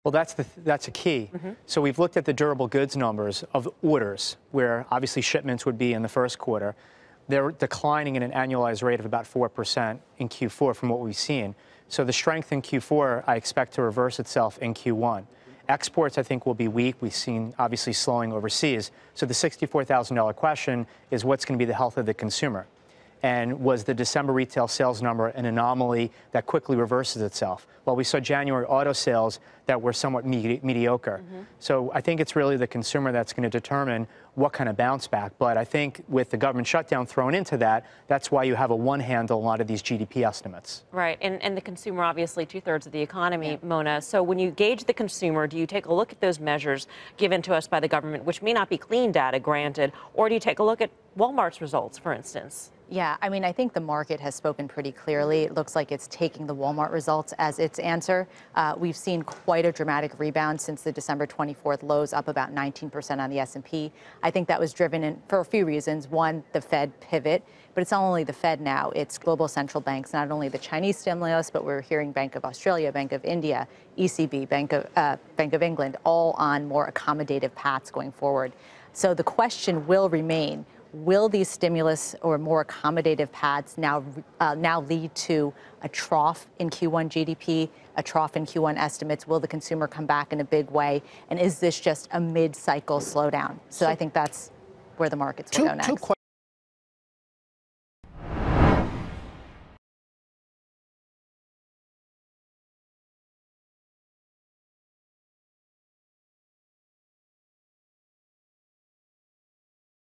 Well, that's a key. So we've looked at the durable goods numbers of orders, where obviously shipments would be in the first quarter. They're declining at an annualized rate of about 4% in Q4 from what we've seen. So the strength in Q4, I expect to reverse itself in Q1. Exports, I think, will be weak. We've seen, obviously, slowing overseas. So the $64,000 question is, what's going to be the health of the consumer? And was the December retail sales number an anomaly that quickly reverses itself? Well, we saw January auto sales that were somewhat mediocre. So I think it's really the consumer that's going to determine what kind of bounce back. But I think with the government shutdown thrown into that, that's why you have a one handle on a lot of these GDP estimates. Right. And the consumer, obviously, 2/3 of the economy, Mona. So when you gauge the consumer, do you take a look at those measures given to us by the government, which may not be clean data, granted, or do you take a look at Walmart's results, for instance? Yeah, I mean, I think the market has spoken pretty clearly. It looks like it's taking the Walmart results as its answer. We've seen quite a dramatic rebound since the December 24th lows, up about 19% on the S&P. I think that was driven for a few reasons. One, the Fed pivot, but it's not only the Fed now, it's global central banks, not only the Chinese stimulus, but we're hearing Bank of Australia, Bank of India, ECB, Bank of England, all on more accommodative paths going forward. So the question will remain, will these stimulus or more accommodative paths now lead to a trough in Q1 GDP, a trough in Q1 estimates? Will the consumer come back in a big way? And is this just a mid-cycle slowdown? So I think that's where the markets will go next.